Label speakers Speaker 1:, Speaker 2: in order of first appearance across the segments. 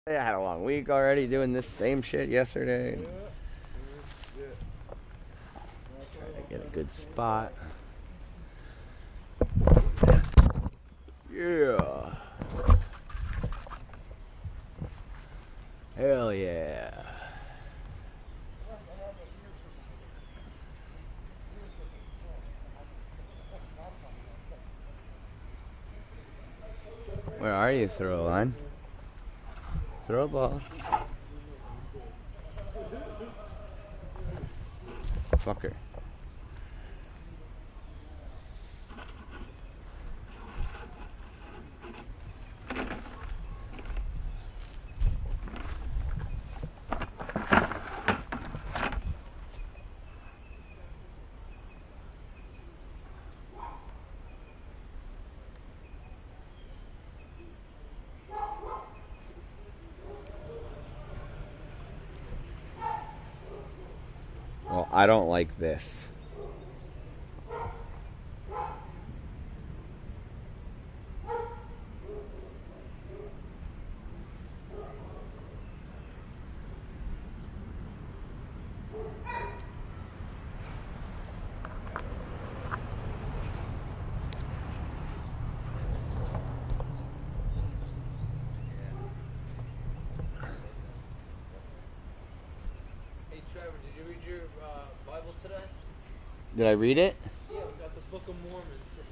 Speaker 1: I had a long week already doing this same shit yesterday. Trying to get a good spot. Yeah. Hell yeah. Where are you, throw a line? Throw a ball. Fucker. Well, I don't like this.
Speaker 2: Hey Trevor, did you read your Bible today?
Speaker 1: Did I read it?
Speaker 2: Yeah, we got the Book of Mormon sitting.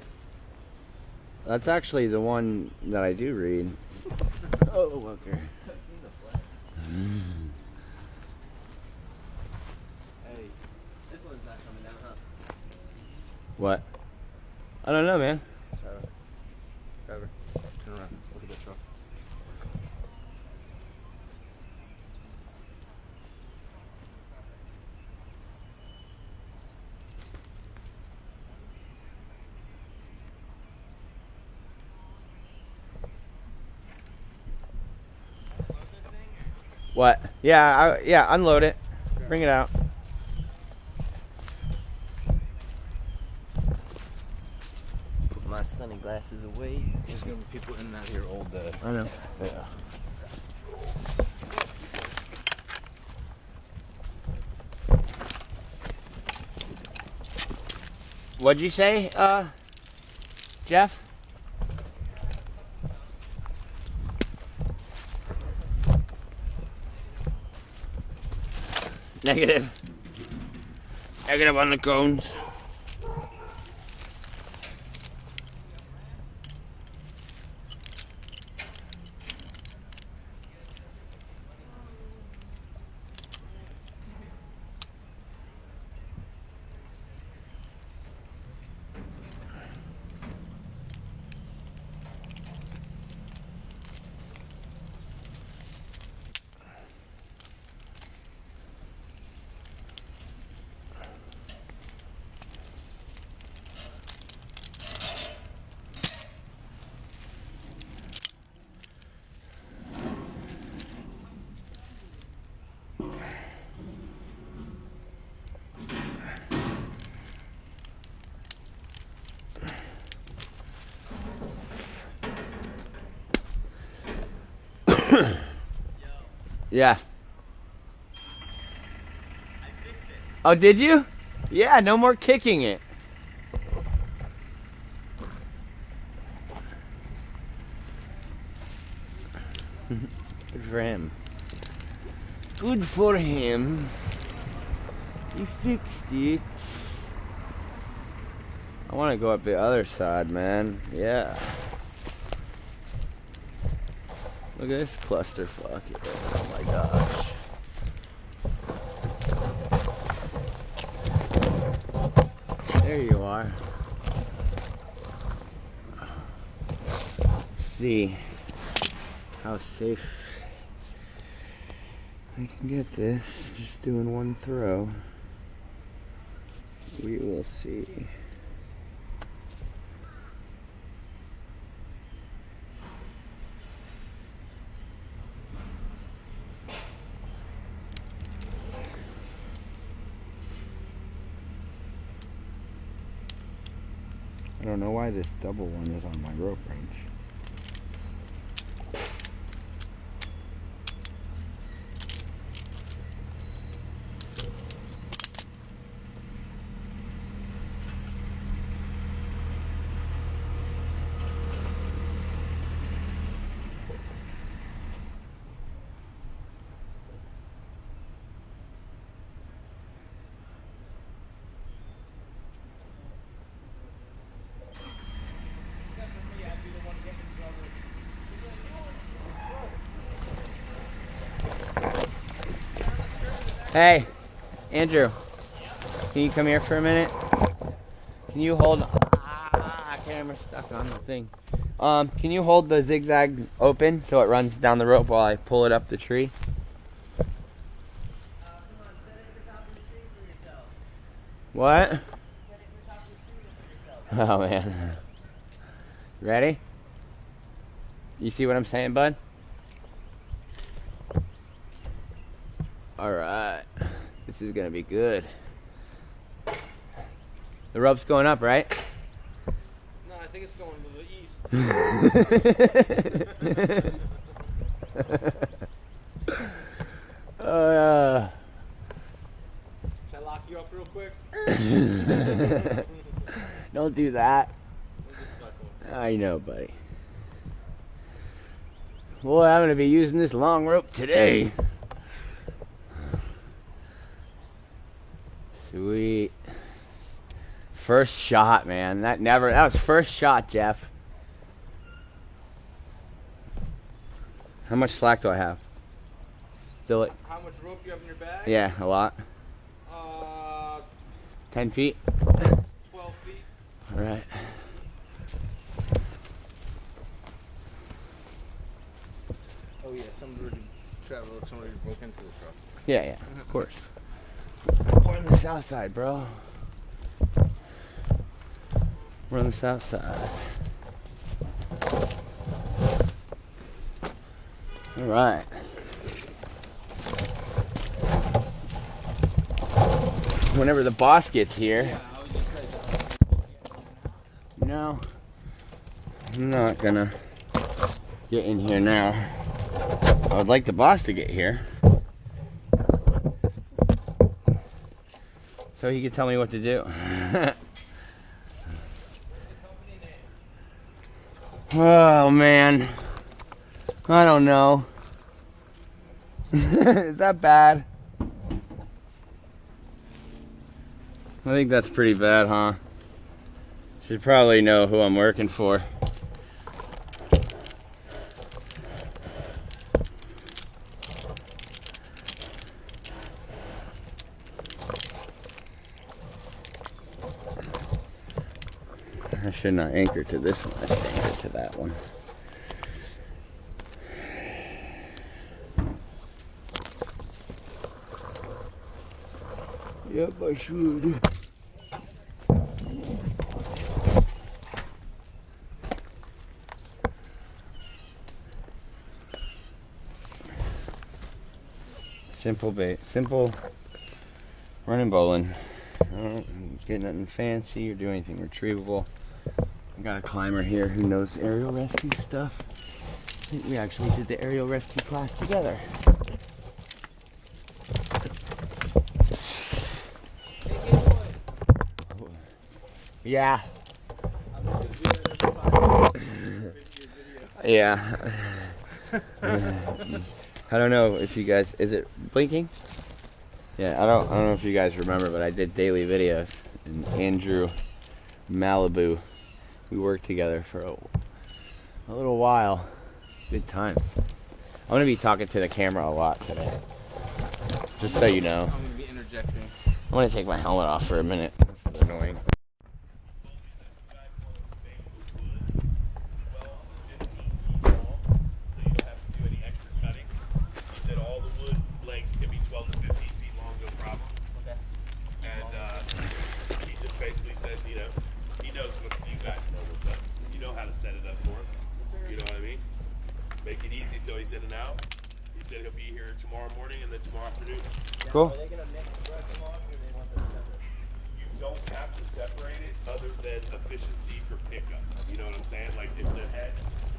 Speaker 1: That's actually the one that I do read. Oh, okay.
Speaker 2: Hey, this one's not coming down, huh?
Speaker 1: What? I don't know, man.
Speaker 2: Trevor, turn around. Look at that truck.
Speaker 1: What? Yeah, unload it. Bring it out.
Speaker 2: Put my sunny glasses away. There's gonna be people in and out here all day.
Speaker 1: I know.
Speaker 2: Yeah.
Speaker 1: What'd you say, Jeff? Negative. Negative on the cones. Yeah. Oh, did you? Yeah, no more kicking it. Good for him. Good for him. He fixed it. I want to go up the other side, man. Yeah. Look at this clusterfuck. Oh my gosh. There you are. Let's see how safe I can get this. Just doing one throw. We will see. I don't know why this double one is on my rope wrench. Hey, Andrew, can you come here for a minute? Can you hold? Camera stuck on the thing. Can you hold the zigzag open so it runs down the rope while I pull it up the tree? What? Oh man. Ready? You see what I'm saying, bud? Alright. This is gonna be good. The rope's going up, right?
Speaker 2: No, I think it's going to the east. Can I lock you up real quick?
Speaker 1: Don't do that. I know, buddy. Boy, I'm gonna be using this long rope today. Sweet. First shot, man. That was first shot, Jeff. How much slack do I have? Still at...
Speaker 2: How much rope do you have in your bag?
Speaker 1: Yeah, a lot. 10 feet?
Speaker 2: 12 feet.
Speaker 1: Alright.
Speaker 2: Oh yeah, somebody broke into the truck.
Speaker 1: Yeah, of course. We're on the south side, bro. We're on the south side. Alright. Whenever the boss gets here.
Speaker 2: Yeah, I was just like,
Speaker 1: No. I'm not gonna get in here now. I would like the boss to get here, so he could tell me what to do. Oh man, I don't know. Is that bad? I think that's pretty bad, huh? Should probably know who I'm working for. I should not anchor to this one. I should anchor to that one. Yep, I should. Simple bait, simple running bowling. I don't get nothing fancy or do anything retrievable. I got a climber here who knows aerial rescue stuff. I think we actually did the aerial rescue class together. Yeah. Yeah. I don't know if you guys, is it blinking? Yeah, I don't know if you guys remember, but I did daily videos. And Andrew Malibu, we worked together for a little while. Good times. I'm gonna be talking to the camera a lot today. Just so you know.
Speaker 2: I'm gonna be interjecting.
Speaker 1: I'm gonna take my helmet off for a minute. This is annoying.
Speaker 3: Make it easy, so he's in and out. He said he'll be here tomorrow morning and then tomorrow afternoon.
Speaker 1: Cool.
Speaker 2: Are they gonna mix the brush them off, or they want them separate?
Speaker 3: You don't have to separate it other than efficiency for pickup. You know what I'm saying? Like if the head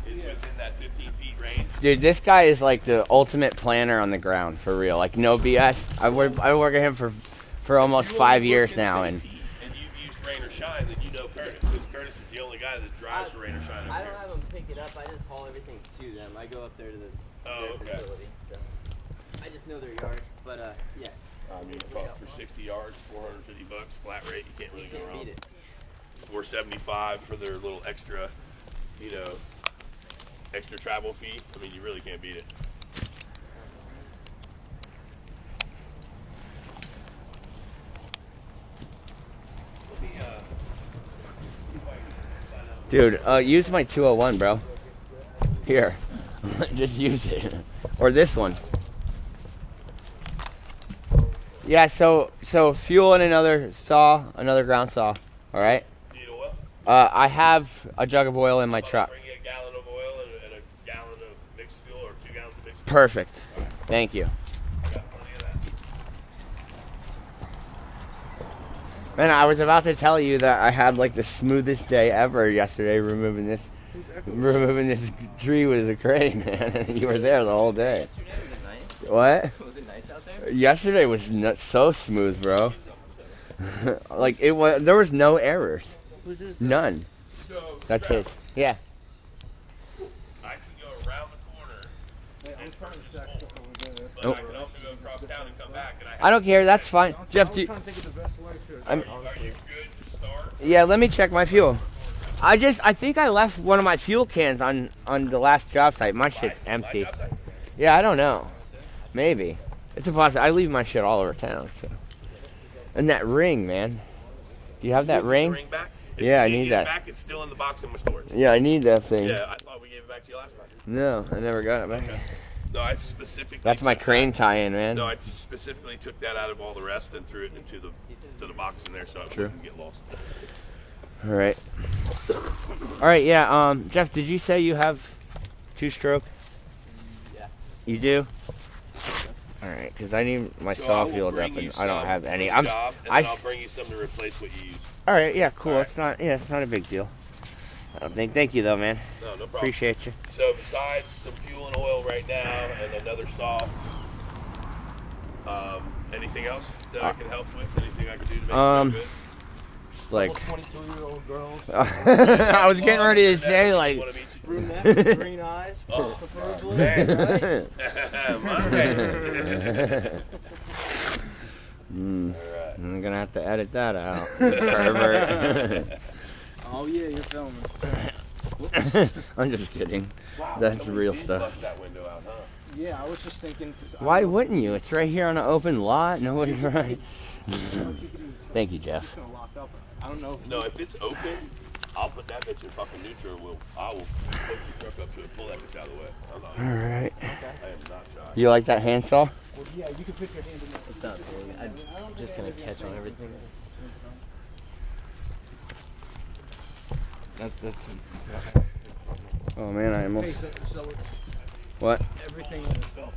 Speaker 3: is within that 15 feet range.
Speaker 1: Dude, this guy is like the ultimate planner on the ground, for real. Like, no BS. I work with him for almost 5 years now, and
Speaker 3: you've used rain or shine, then you know Curtis. Because Curtis is the only guy that drives for rain or shine.
Speaker 2: I don't have them pick it up. I just haul everything to them. I go up there to their facility. So I just know their yard. But yeah.
Speaker 3: I mean, for 60 yards, $450 flat rate. You can't really go wrong.
Speaker 2: Beat it.
Speaker 3: $475 for their little extra, extra travel fee. I mean, you really can't beat it.
Speaker 1: Dude, use my 201, bro. Here. Just use it. Or this one. Yeah, so fuel and another saw, another ground saw. Alright?
Speaker 3: Need oil?
Speaker 1: I have a jug of oil in my truck.
Speaker 3: Bring you a gallon of oil and a gallon of mixed fuel, or 2 gallons of mixed fuel.
Speaker 1: Perfect. Thank you.
Speaker 3: I got plenty of that.
Speaker 1: Man, I was about to tell you that I had like the smoothest day ever yesterday removing this tree with a crane, man. And you were there the whole day.
Speaker 2: Yesterday, was it nice?
Speaker 1: What?
Speaker 2: Was it nice out there?
Speaker 1: Yesterday was so smooth, bro. Like it was, there was no errors.
Speaker 2: Who's this?
Speaker 1: None.
Speaker 3: So,
Speaker 1: That's
Speaker 3: Trav,
Speaker 1: his. Yeah.
Speaker 3: I can go around the corner and purchase full, but
Speaker 1: Nope.
Speaker 3: I can also go across town and come back. And
Speaker 1: I don't care. That's fine. Jeff,
Speaker 4: I'm
Speaker 1: do,
Speaker 4: trying to think of the best way to.
Speaker 1: I'm,
Speaker 3: Are you good to start?
Speaker 1: yeah, let me check my fuel. I think I left one of my fuel cans on the last job site. My shit's empty. Yeah, I don't know. Maybe. It's a possibility. I leave my shit all over town. So. And that ring, man. Do you have that ring?
Speaker 3: Ring back?
Speaker 1: Yeah, I
Speaker 3: If you
Speaker 1: need
Speaker 3: get it
Speaker 1: that.
Speaker 3: back, it's still in the box in my storage.
Speaker 1: Yeah, I need that thing.
Speaker 3: Yeah, I thought we gave it back to you last time.
Speaker 1: No, I never got it back.
Speaker 3: Okay. No, I specifically.
Speaker 1: That's my
Speaker 3: took
Speaker 1: crane
Speaker 3: that-
Speaker 1: tie-in, man.
Speaker 3: No, I specifically took that out of all the rest and threw it into the box in there so it
Speaker 1: True.
Speaker 3: wouldn't get lost.
Speaker 1: All right. All right, yeah. Jeff, did you say you have 2-stroke?
Speaker 2: Yeah.
Speaker 1: You do? All right, because I need my
Speaker 3: So I
Speaker 1: saw
Speaker 3: will
Speaker 1: filled
Speaker 3: bring
Speaker 1: up,
Speaker 3: you
Speaker 1: and I don't
Speaker 3: some
Speaker 1: have any.
Speaker 3: for the job, and then
Speaker 1: I.
Speaker 3: I'll bring you some to replace what you use.
Speaker 1: All right, yeah, cool.
Speaker 3: All right.
Speaker 1: It's not. Yeah, it's not a big deal. I don't think. Thank you, though, man.
Speaker 3: No, no problem.
Speaker 1: Appreciate you.
Speaker 3: So besides some fuel and oil right now and another saw, anything else that I can help with? Anything I can do to make you feel good?
Speaker 1: Like,
Speaker 4: 22-year-old girls,
Speaker 1: I was getting ready to say, like.
Speaker 3: Want to meet you?
Speaker 4: brunette, green eyes,
Speaker 3: Oh,
Speaker 4: preferably.
Speaker 3: man.
Speaker 4: Right?
Speaker 3: My man.
Speaker 1: Alright. I'm gonna have to edit that out. Pervert.
Speaker 4: Oh yeah, you're filming.
Speaker 1: I'm just kidding.
Speaker 3: Wow,
Speaker 1: That's
Speaker 3: somebody
Speaker 1: real
Speaker 3: did
Speaker 1: stuff.
Speaker 3: bust that window out, huh?
Speaker 4: Yeah, I was just thinking. 'Cause I
Speaker 1: Why
Speaker 4: don't know
Speaker 1: wouldn't you? It's right here on an open lot. Nobody's right.
Speaker 4: if you can-
Speaker 1: Thank you,
Speaker 4: it's
Speaker 1: Jeff.
Speaker 4: gonna lock up. I don't know. If
Speaker 3: No, if it's open, I'll put that bitch in fucking neutral. I will hook your truck up to it, pull that bitch out of the way. I'm not,
Speaker 1: All right.
Speaker 3: I am not shy.
Speaker 1: You like that handsaw?
Speaker 4: Well, yeah, you can put your hand in there.
Speaker 2: It's not big. I'm just gonna catch on everything.
Speaker 4: That's.
Speaker 1: Oh man, I
Speaker 4: Hey,
Speaker 1: almost.
Speaker 4: so it's
Speaker 1: What?
Speaker 4: everything in the film.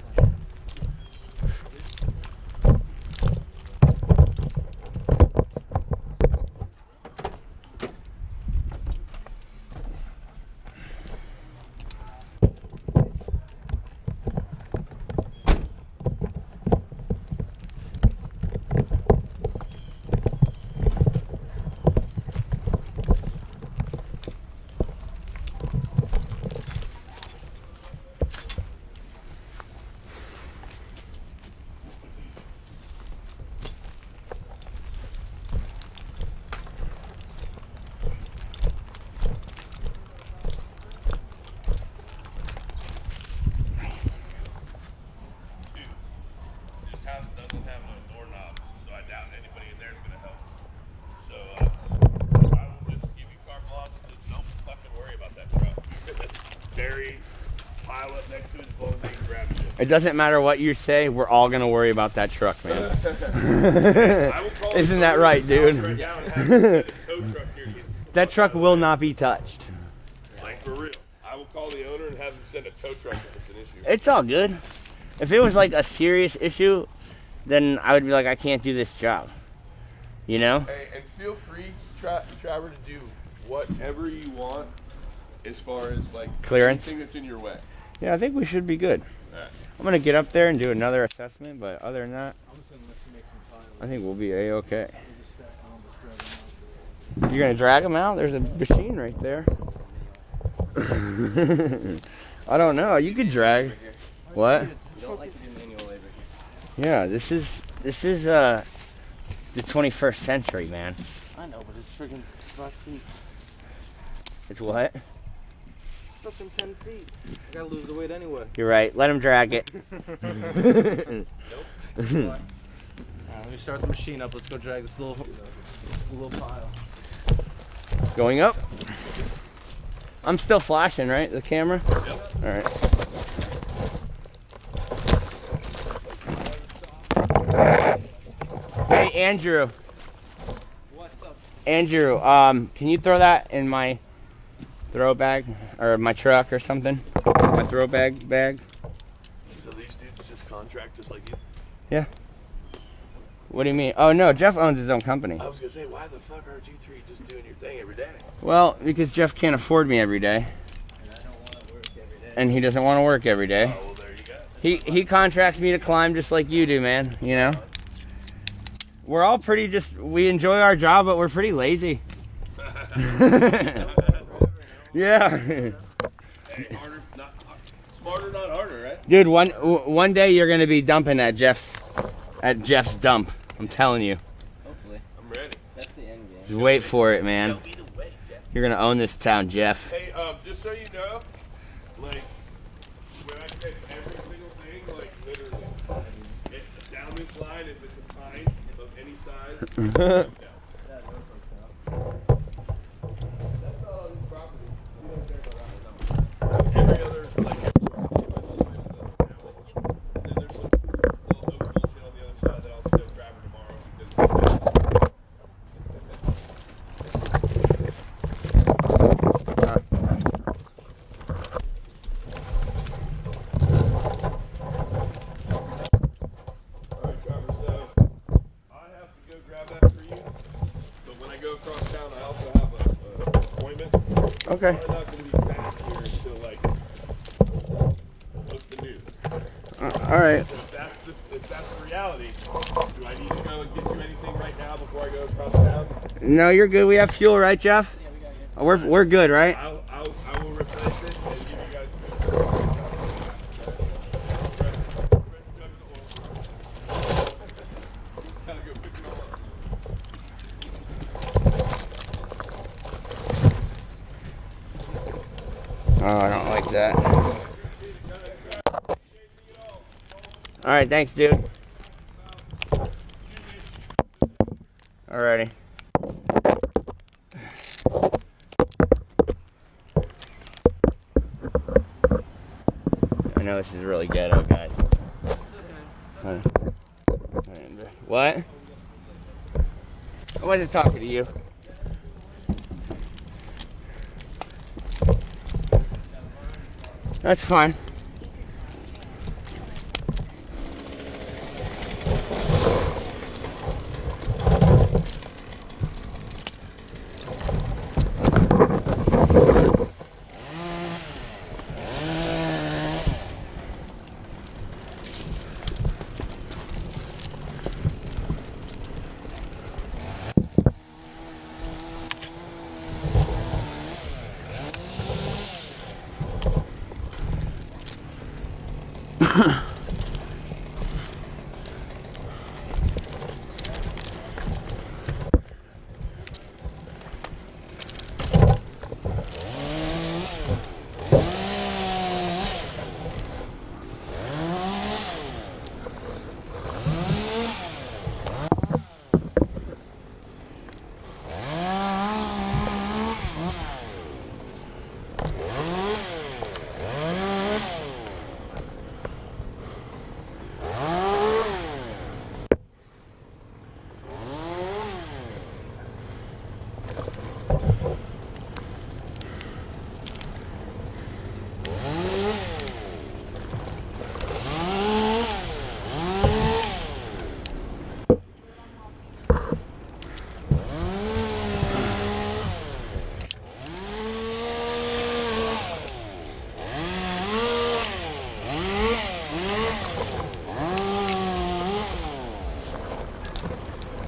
Speaker 3: This house doesn't have no doorknobs, so I doubt anybody in there is gonna help. So I will just give you carte blanche to don't fucking worry about that truck. Barry, pile up next to it as long as they can grab it.
Speaker 1: It doesn't matter what you say. We're all gonna worry about that truck, man.
Speaker 3: I will call
Speaker 1: Isn't
Speaker 3: the
Speaker 1: that
Speaker 3: owner
Speaker 1: right,
Speaker 3: of this house
Speaker 1: dude?
Speaker 3: Right now and have them send a tow truck here to get
Speaker 1: That truck will not be touched.
Speaker 3: like for real. I will call the owner and have them send a tow truck if it's an issue.
Speaker 1: It's all good. If it was like a serious issue, then I would be like, I can't do this job. You know?
Speaker 3: Hey, and feel free, Trevor, to do whatever you want as far as like
Speaker 1: Clearance?
Speaker 3: anything that's in your way.
Speaker 1: Yeah, I think we should be good.
Speaker 3: Alright.
Speaker 1: I'm gonna get up there and do another assessment, but other than that,
Speaker 4: I'm just gonna let you make some piles.
Speaker 1: I think we'll be a-okay.
Speaker 4: We'll just stack on, just drag them out.
Speaker 1: You're gonna drag them out? There's a machine right there. I don't know. You could drag. What?
Speaker 2: You don't like to do manual labor here.
Speaker 1: Yeah, this is the 21st century, man.
Speaker 4: I know, but it's freaking fucking
Speaker 1: It's what?
Speaker 4: 10 feet. I gotta lose the weight anyway.
Speaker 1: You're right. Let him drag it.
Speaker 4: Alright, let me start the machine up. Let's go drag this little pile.
Speaker 1: Going up. I'm still flashing, right? The camera?
Speaker 3: Yep.
Speaker 1: All right. Hey, Andrew.
Speaker 2: What's up?
Speaker 1: Andrew, can you throw that in my throw bag or my truck or something? My throw bag.
Speaker 3: So these dudes just contract just like you?
Speaker 1: What do you mean? Oh no, Jeff owns his own company.
Speaker 3: I was gonna say, why the fuck aren't you three just doing your thing every day?
Speaker 1: Well, because Jeff can't afford me every day,
Speaker 2: And I don't want to work every day.
Speaker 1: and he doesn't want to work every day.
Speaker 3: Oh, well, there you go.
Speaker 1: He contracts me to climb just like you do, man. You know. We're all pretty we enjoy our job, but we're pretty lazy. Yeah.
Speaker 3: Hey, harder, not smarter, not harder, right?
Speaker 1: Dude, one day you're gonna be dumping at Jeff's dump. I'm telling you.
Speaker 2: Hopefully.
Speaker 3: I'm ready.
Speaker 2: That's the end game.
Speaker 1: Just wait for it, man.
Speaker 3: Show me the way, Jeff.
Speaker 1: You're gonna own this town, Jeff.
Speaker 3: Hey, just so you know, like, when I say every single thing, like, literally, it's down this line, if it's a pine of any size, it's down. That's not on his property. We don't care about that number. Every other, like, and then there's some little oak bullshit on the other side that I'll go grab her tomorrow. Alright, Trevor, so I have to go grab that for you. But when I go across town, I also have an appointment.
Speaker 1: Okay.
Speaker 3: I'm not going to be back here until, like, what's the news?
Speaker 1: All right.
Speaker 3: If that's the reality, do I need to go and get you anything right now before I go across town?
Speaker 1: No, you're good. We have fuel, right, Jeff?
Speaker 2: Yeah, we got you.
Speaker 1: We're good, right?
Speaker 3: I will replace it and give you guys food. He's gotta go pick it all up.
Speaker 1: Oh, I don't like that. All right, thanks, dude. Alrighty. I know this is really ghetto, guys. What? I wasn't talking to you. That's fine.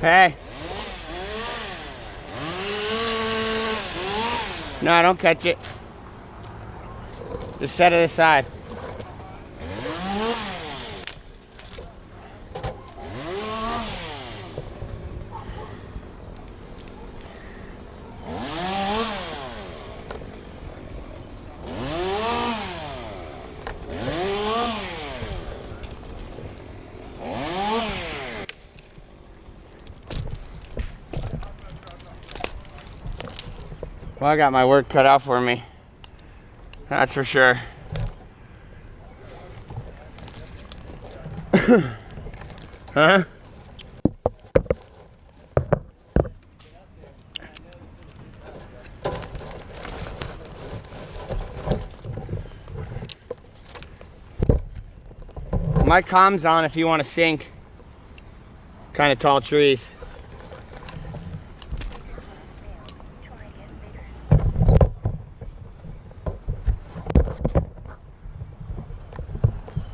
Speaker 1: Hey. No, don't catch it. Just set it aside. Well, I got my work cut out for me. That's for sure. Huh? My comm's on if you want to sink. Kind of tall trees.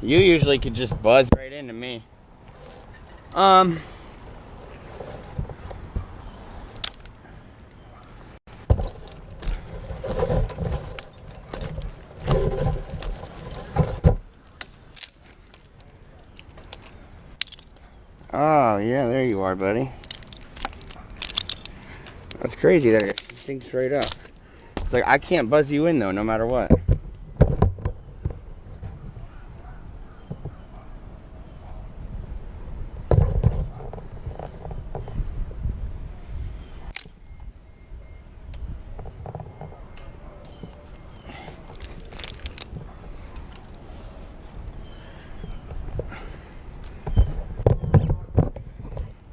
Speaker 1: You usually could just buzz right into me. Oh, yeah, there you are, buddy. That's crazy that it sinks right up. It's like, I can't buzz you in, though, no matter what.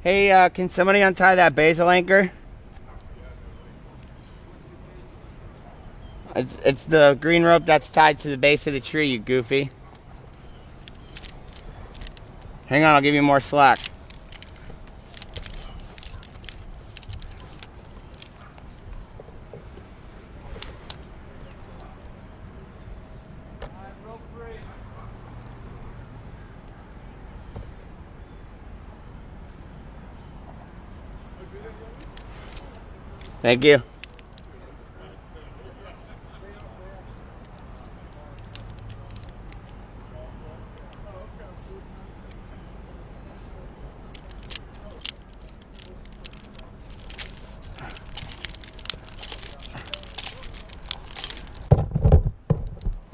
Speaker 1: Hey, can somebody untie that basil anchor? It's the green rope that's tied to the base of the tree, you goofy. Hang on, I'll give you more slack. Thank you.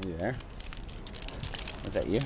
Speaker 1: Are you there? Was that you?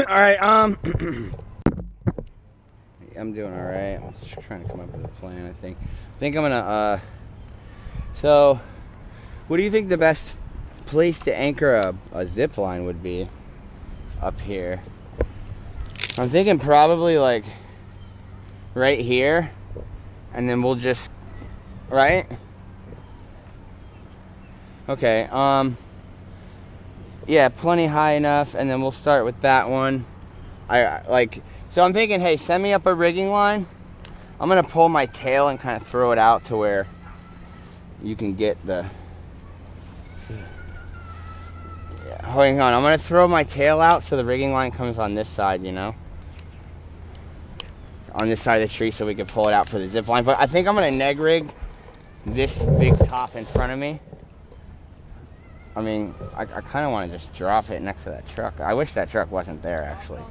Speaker 1: Alright, I'm doing alright. I'm just trying to come up with a plan, I think. I think I'm gonna, so, what do you think the best place to anchor a zip line would be up here? I'm thinking probably like right here, and then we'll just, right? Okay, yeah, plenty high enough, and then we'll start with that one. So I'm thinking, hey, send me up a rigging line. I'm gonna pull my tail and kind of throw it out to where you can get the, yeah, hang on, I'm gonna throw my tail out so the rigging line comes on this side, you know? On this side of the tree so we can pull it out for the zip line. But I think I'm gonna neg rig this big top in front of me. I mean, I kind of want to just drop it next to that truck. I wish that truck wasn't there, actually.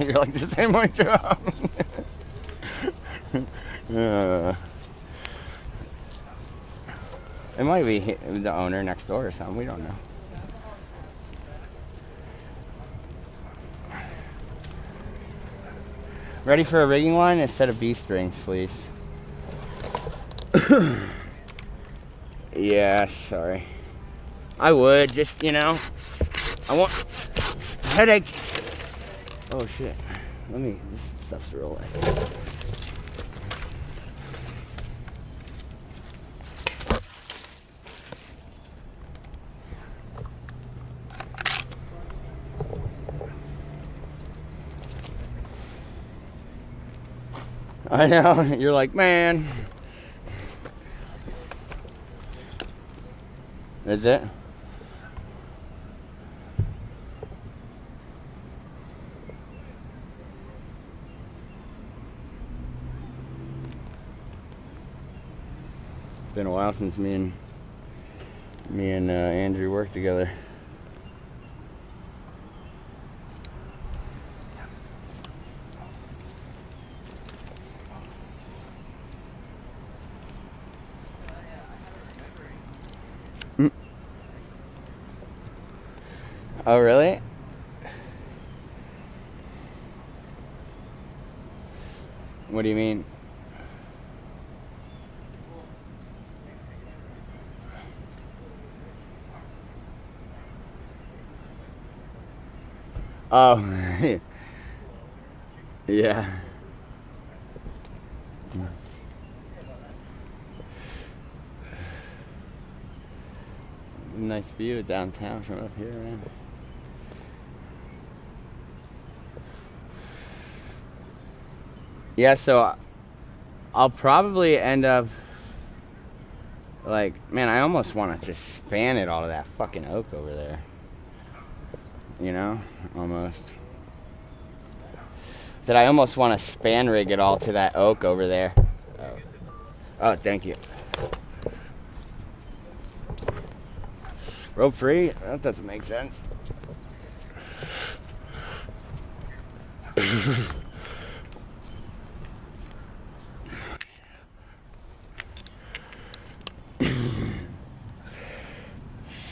Speaker 1: You're like, this ain't my job. It might be the owner next door or something. We don't know. Ready for a rigging line instead of B-strings, please. Yeah, sorry. I would, just, you know, I want headache. Oh shit. This stuff's real light. I know, you're like, man. Is it? It's been a while since me and Andrew worked together. Oh, really? What do you mean? Oh, yeah. Nice view of downtown from up here, man. Yeah, so I'll probably end up, like, man, I almost want to just span it all to that fucking oak over there. You know? Almost. That I almost want to span rig it all to that oak over there. Oh, thank you. Rope free? That doesn't make sense.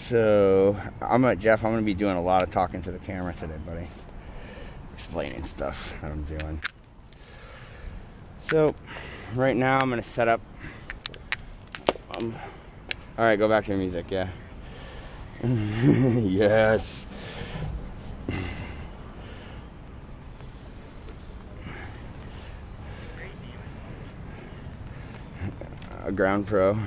Speaker 1: So, Jeff, I'm going to be doing a lot of talking to the camera today, buddy. Explaining stuff that I'm doing. So, right now I'm going to set up... Alright, go back to your music, yeah. Yes. A ground pro.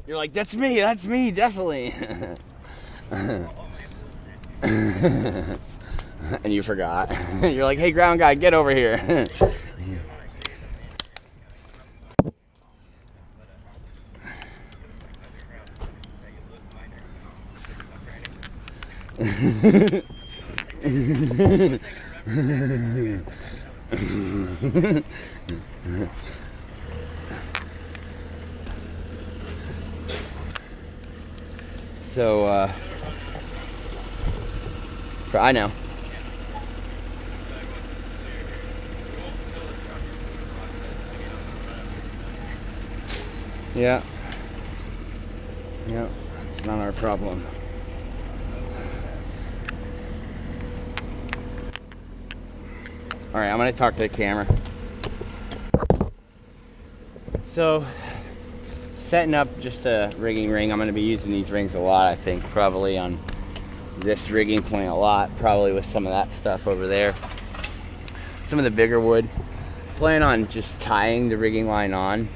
Speaker 1: You're like, that's me, definitely. And you forgot. You're like, hey, ground guy, get over here. So, I know. Yeah. Yeah. It's not our problem. Alright, I'm gonna talk to the camera. So, setting up just a rigging ring. I'm gonna be using these rings a lot, I think, probably on this rigging point a lot, probably with some of that stuff over there. Some of the bigger wood. Plan on just tying the rigging line on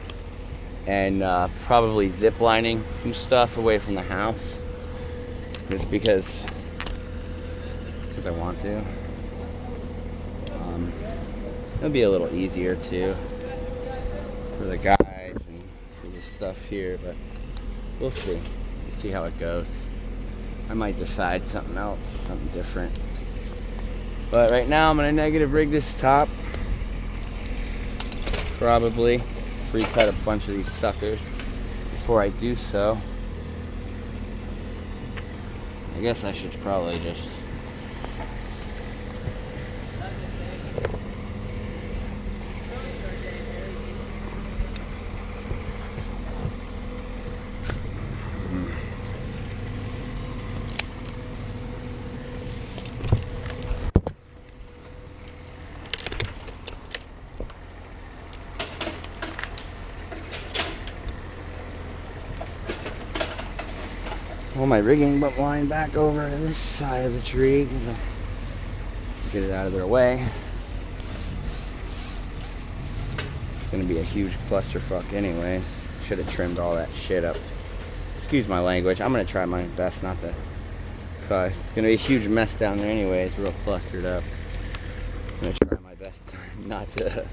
Speaker 1: and probably zip lining some stuff away from the house, just because I want to. It'll be a little easier too for the guys and for the stuff here, but we'll see. We'll see how it goes. I might decide something else, something different. But right now I'm gonna negative rig this top. Probably free cut a bunch of these suckers before I do so. I guess I should probably just pull my rigging line back over to this side of the tree because I get it out of their way. It's gonna be a huge clusterfuck anyways. Should have trimmed all that shit up. Excuse my language. I'm gonna try my best not to cuss. It's gonna be a huge mess down there anyways, real clustered up. I'm gonna try my best not to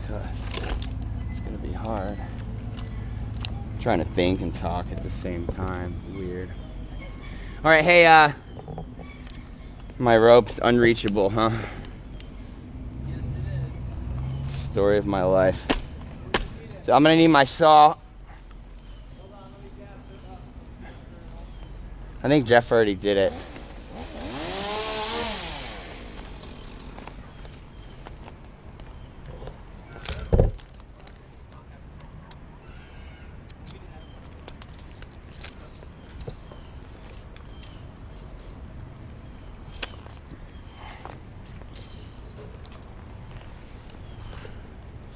Speaker 1: cuss. It's gonna be hard. I'm trying to think and talk at the same time. Weird. Alright, hey, my rope's unreachable, huh?
Speaker 2: Yes, it is.
Speaker 1: Story of my life. So I'm gonna need my saw.
Speaker 2: Hold on, let me gas it up.
Speaker 1: I think Jeff already did it.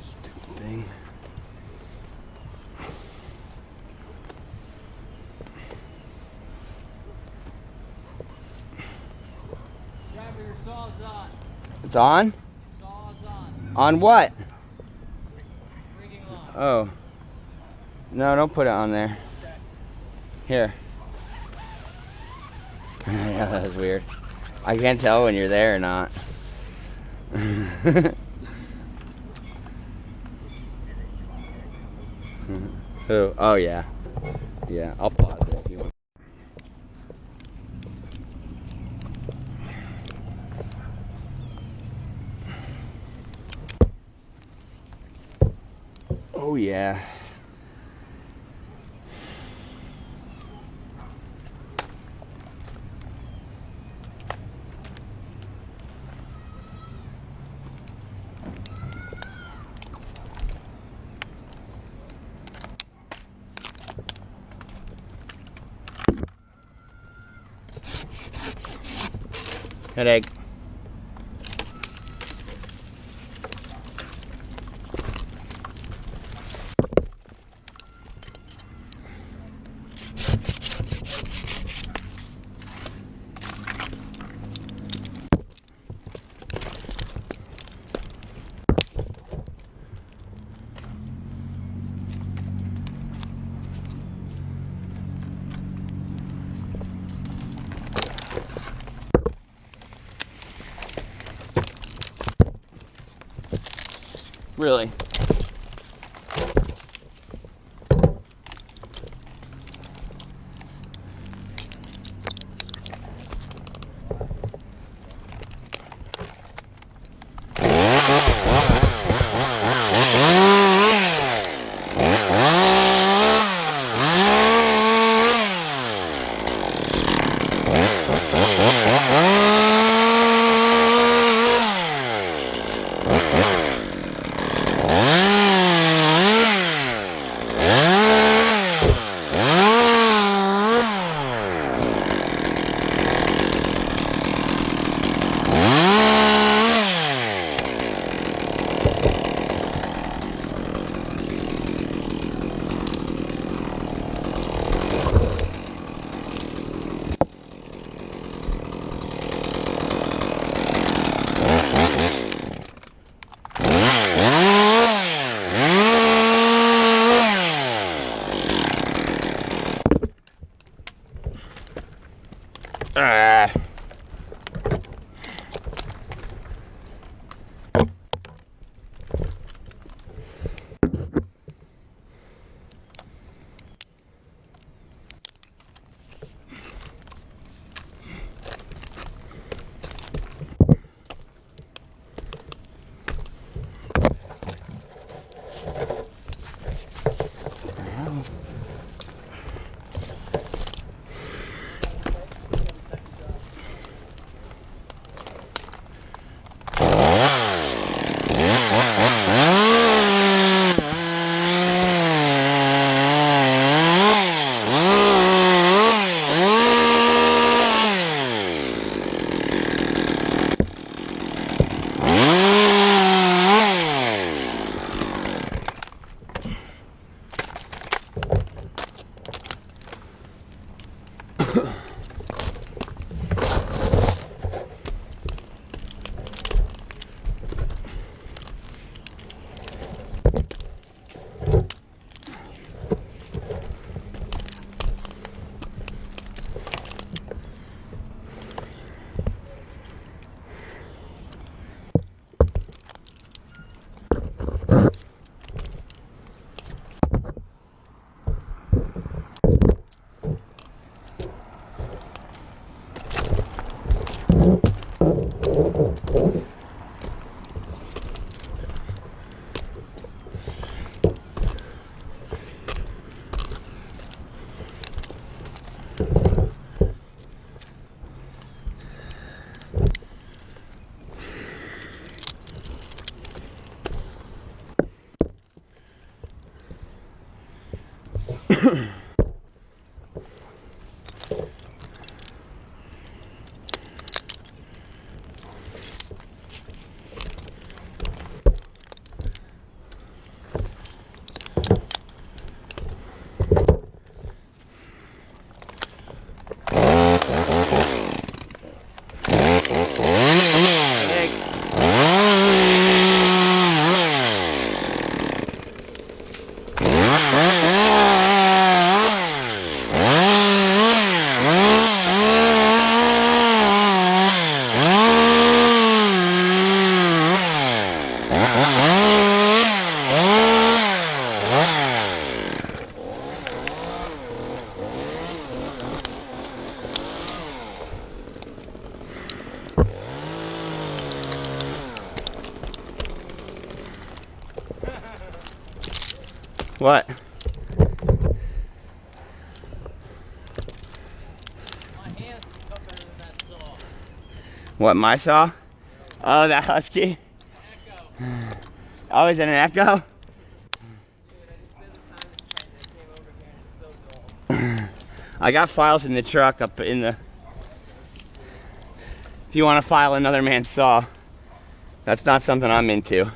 Speaker 1: Stupid thing.
Speaker 2: Driver, your saw's on.
Speaker 1: It's on?
Speaker 2: Saw's on.
Speaker 1: On what?
Speaker 2: Rigging line.
Speaker 1: Oh. No, don't put it on there. Here. Yeah, that was weird. I can't tell when you're there or not. Who? Oh, yeah. Yeah, I'll pause it if you want. Oh, yeah. Headache. Really? What?
Speaker 2: My hands are tougher than that saw.
Speaker 1: What, my saw? Oh, that Husky?
Speaker 2: Echo.
Speaker 1: Oh, is it an Echo?
Speaker 2: Dude, I just spent the time in the truck and I came over here and it's so dull.
Speaker 1: I got files in the truck up in the... If you want to file another man's saw, that's not something I'm into.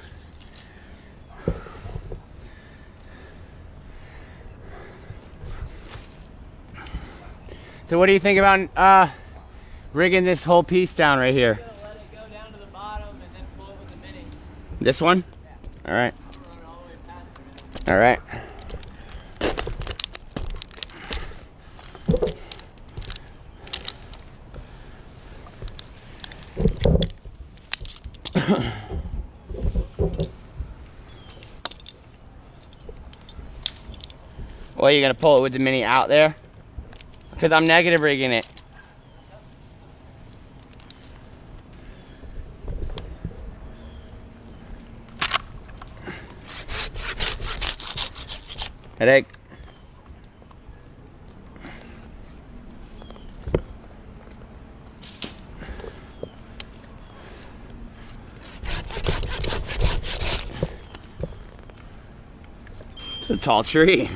Speaker 1: So what do you think about rigging this whole piece down right here?
Speaker 2: I'm gonna let it go down to the bottom and then pull it with the mini.
Speaker 1: This one?
Speaker 2: Yeah.
Speaker 1: All right.
Speaker 2: I'm gonna run it all the way past it.
Speaker 1: All right. Well, you're gonna pull it with the mini out there? Because I'm negative rigging it. Headache. It's a tall tree.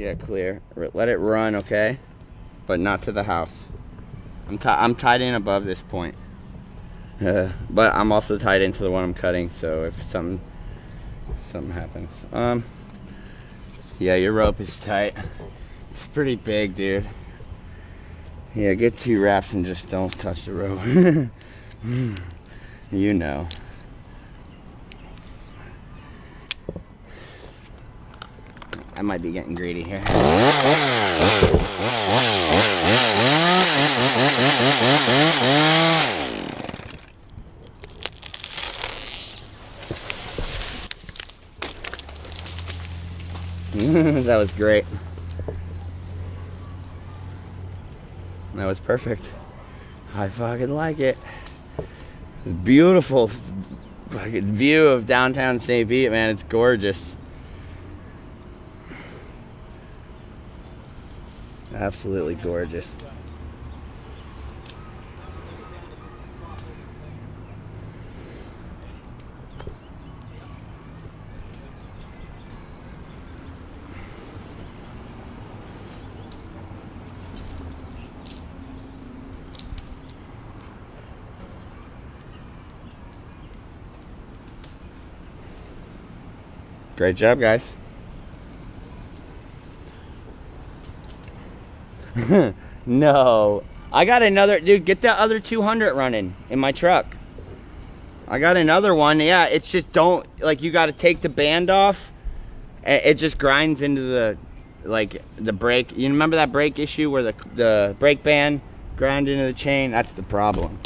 Speaker 1: Yeah, clear. Let it run, okay? But not to the house. I'm tied in above this point. But I'm also tied into the one I'm cutting, so if something happens. Yeah, your rope is tight. It's pretty big, dude. Yeah, get 2 wraps and just don't touch the rope. You know. I might be getting greedy here. That was great. That was perfect. I fucking like it. It's beautiful fucking view of downtown St. Pete, man. It's gorgeous. Absolutely gorgeous. Great job, guys. No. I got another, dude, get that other 200 running in my truck. I got another one. Yeah, it's just don't, like, you got to take the band off. It just grinds into the, like, the brake. You remember that brake issue where the brake band grind into the chain? That's the problem.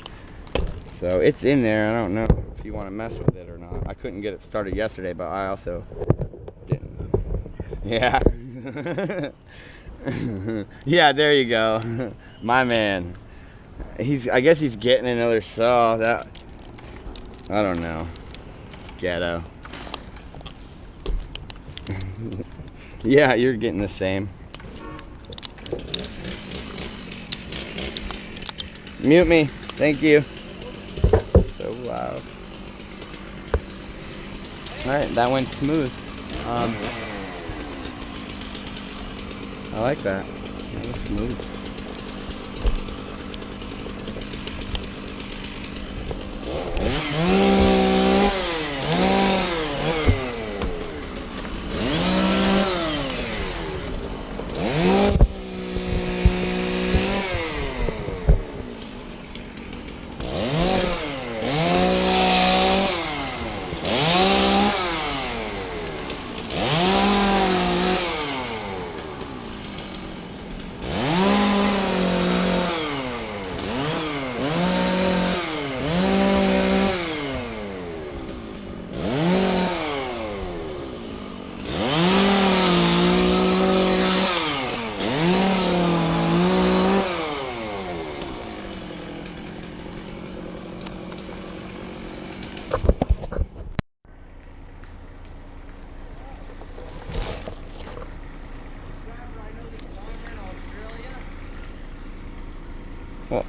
Speaker 1: So it's in there. I don't know if you want to mess with it or not. I couldn't get it started yesterday, but I also didn't. Yeah. Yeah, there you go. My man. I guess he's getting another saw. That, I don't know. Ghetto. Yeah, you're getting the same. Mute me. Thank you. So loud. Alright, that went smooth. I like that. That was smooth.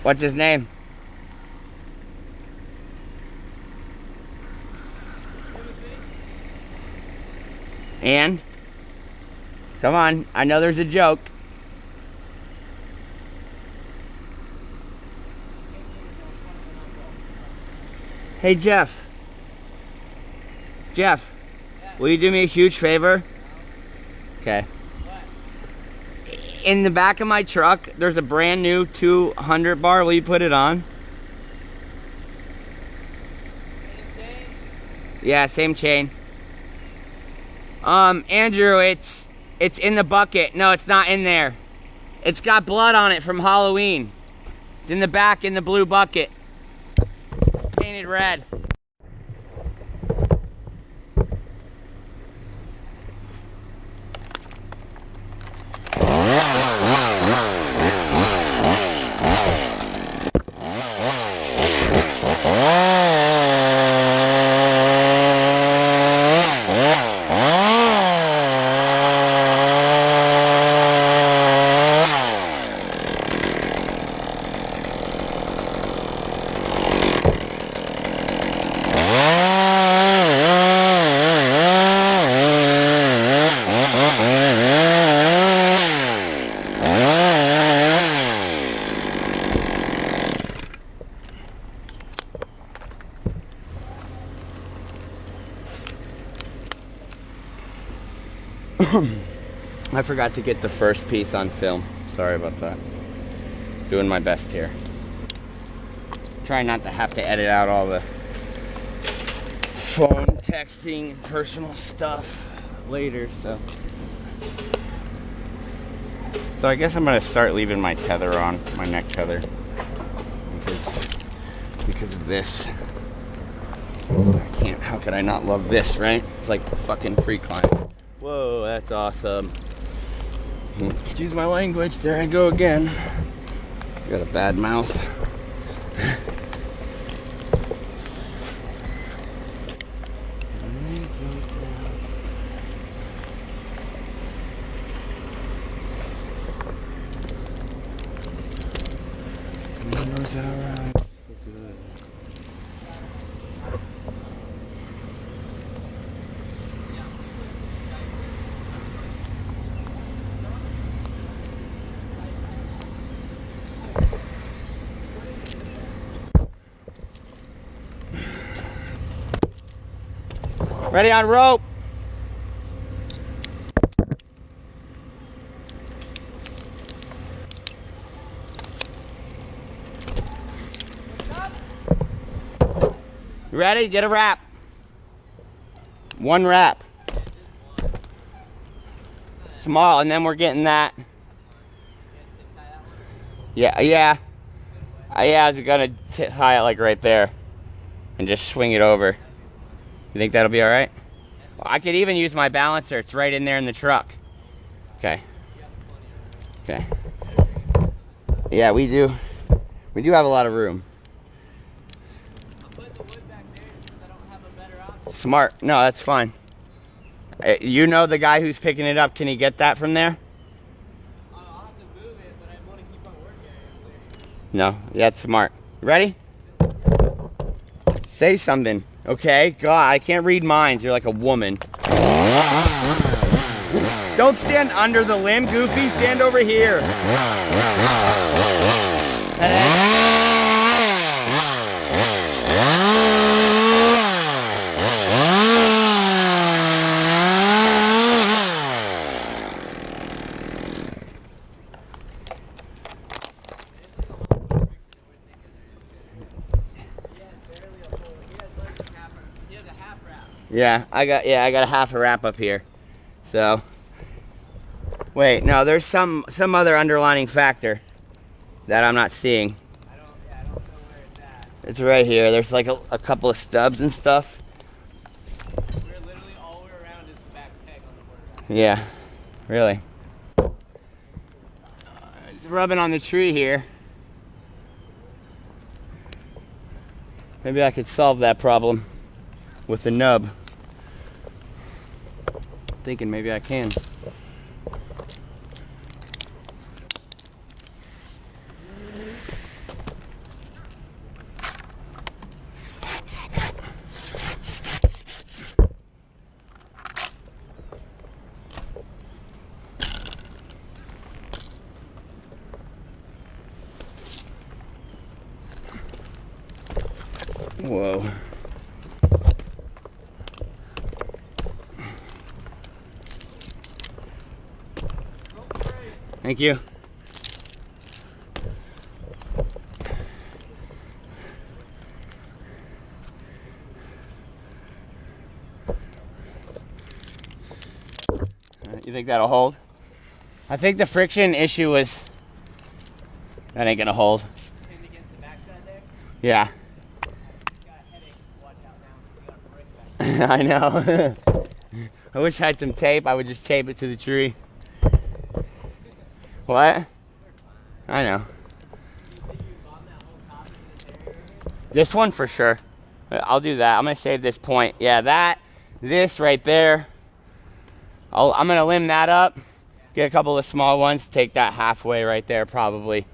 Speaker 1: What's his name? And? Come on, I know there's a joke. Hey, Jeff. Jeff, will you do me a huge favor? Okay. In the back of my truck, there's a brand new 200 bar. Will you put it on?
Speaker 2: Same chain?
Speaker 1: Yeah, same chain. Andrew, it's in the bucket. No, it's not in there. It's got blood on it from Halloween. It's in the back in the blue bucket. It's painted red. I forgot to get the first piece on film. Sorry about that. Doing my best here. Trying not to have to edit out all the phone texting and personal stuff later, so I guess I'm gonna start leaving my tether on, my neck tether, because of this. So I can't, how could I not love this, right? It's like fucking free climb. Whoa, that's awesome. Excuse my language, there I go again. Got a bad mouth. Ready on rope. You ready? Get a wrap. One wrap. Small, and then we're getting that. Yeah. I was gonna tie it like right there and just swing it over. You think that'll be all right? I could even use my balancer. It's right in there in the truck. Okay. Okay. Yeah, we do. We do have a lot of room.
Speaker 2: I'll put the wood back there because I don't have a better option.
Speaker 1: Smart. No, that's fine. You know the guy who's picking it up. Can he get that from there?
Speaker 2: I'll have to move it, but I want to keep on working.
Speaker 1: No. Yeah, that's smart. Ready? Say something. Okay, God, I can't read minds. You're like a woman. Don't stand under the limb, Goofy. Stand over here. Yeah, I got a half a wrap up here. So wait, no, there's some other underlining factor that I'm not seeing.
Speaker 2: I don't know where it's at.
Speaker 1: It's right here. There's like a couple of stubs and stuff.
Speaker 2: We're literally all the way around is the back peg on the quarter rack.
Speaker 1: Yeah, really. It's rubbing on the tree here. Maybe I could solve that problem with the nub. Thinking maybe I can. Whoa. Thank you. You think that'll hold? I think the friction issue was... That ain't gonna hold.
Speaker 2: Pinned against the backside there?
Speaker 1: Yeah.
Speaker 2: Got a headache. Watch out now. You got a brick back.
Speaker 1: I know. I wish I had some tape. I would just tape it to the tree. What? I know. This one for sure. I'll do that. I'm gonna save this point. Yeah, this right there. I'm gonna limb that up. Get a couple of small ones. Take that halfway right there, probably.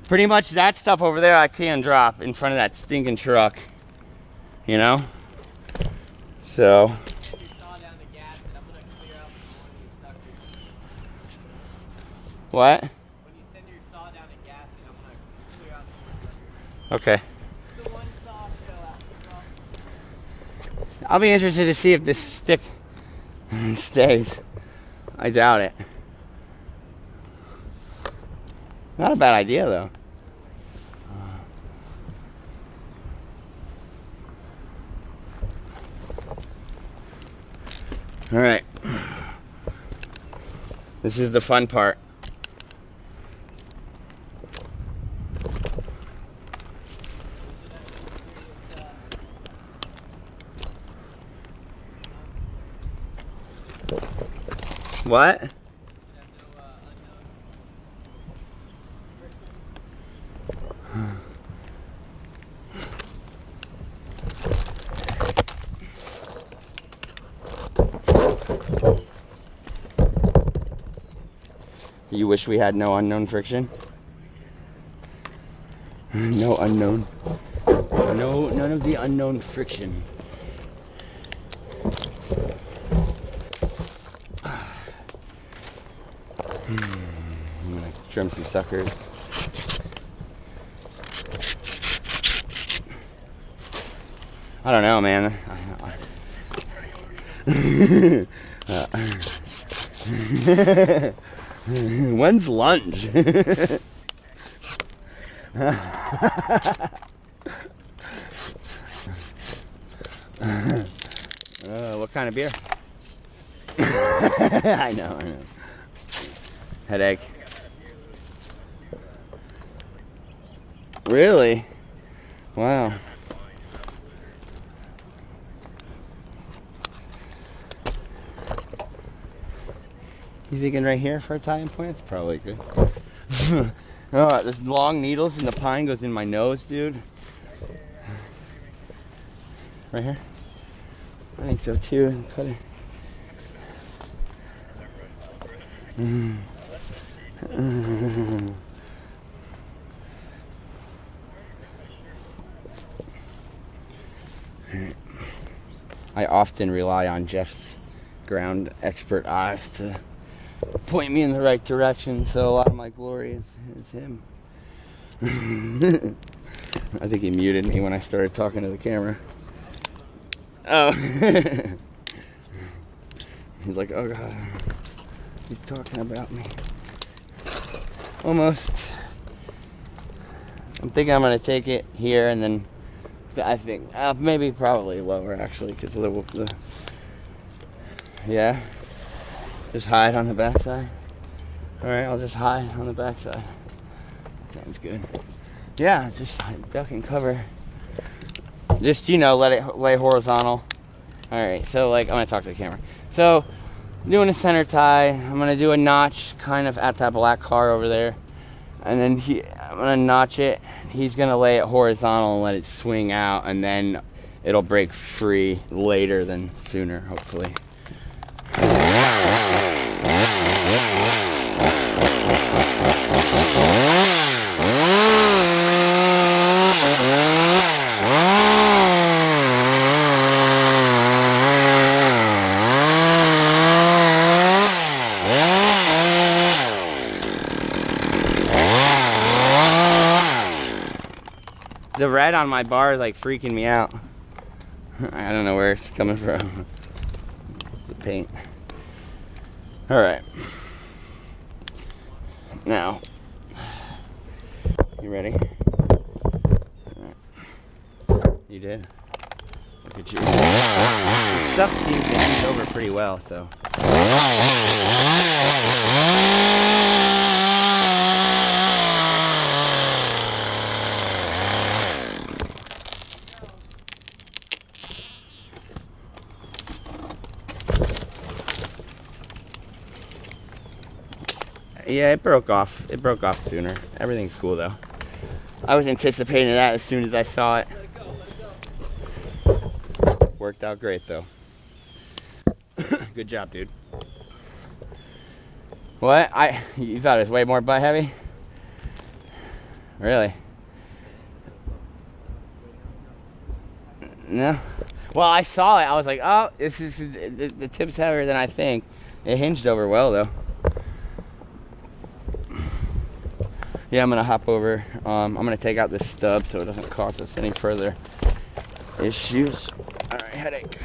Speaker 1: Pretty much that stuff over there I can drop in front of that stinking truck. You know? So. What?
Speaker 2: When you send your saw down to gas it, I'm going to clear out some of
Speaker 1: Okay.
Speaker 2: the one saw still out.
Speaker 1: I'll be interested to see if this stick It stays. I doubt it. Not a bad idea though. All right. This is the fun part. What? You wish we had no unknown friction? No unknown. No, none of the unknown friction. I'm gonna trim some suckers. I don't know, man. When's lunch? What kind of beer? I know. Headache. Really? Wow. You thinking right here for a tie-in point? It's probably good. Oh, there's long needles and the pine goes in my nose, dude. Right here? I think so too. Cut it. I often rely on Jeff's ground expert eyes to point me in the right direction, so a lot of my glory is him. I think he muted me when I started talking to the camera. Oh. He's like, oh God, he's talking about me. Almost. I'm thinking I'm going to take it here and then I think, maybe probably lower actually, because the yeah. Just hide on the backside. Alright, I'll just hide on the backside. Sounds good. Yeah, just duck and cover. Just, you know, let it lay horizontal. Alright, so like, I'm going to talk to the camera. So, doing a center tie. I'm going to do a notch kind of at that black car over there. And then I'm going to notch it. He's going to lay it horizontal and let it swing out. And then it'll break free later than sooner, hopefully. The red on my bar is like freaking me out. I don't know where it's coming from. The paint. Alright. Now. You ready? Alright. You did? Look at you. This stuff seems to ease over pretty well, so. Yeah, it broke off. It broke off sooner. Everything's cool though. I was anticipating that as soon as I saw it. Worked out great though. Good job, dude. What? You thought it was way more butt heavy? Really? No? Well, I saw it. I was like, oh, this is the tip's heavier than I think. It hinged over well though. Yeah, I'm gonna hop over. I'm gonna take out this stub so it doesn't cause us any further issues. All right, headache.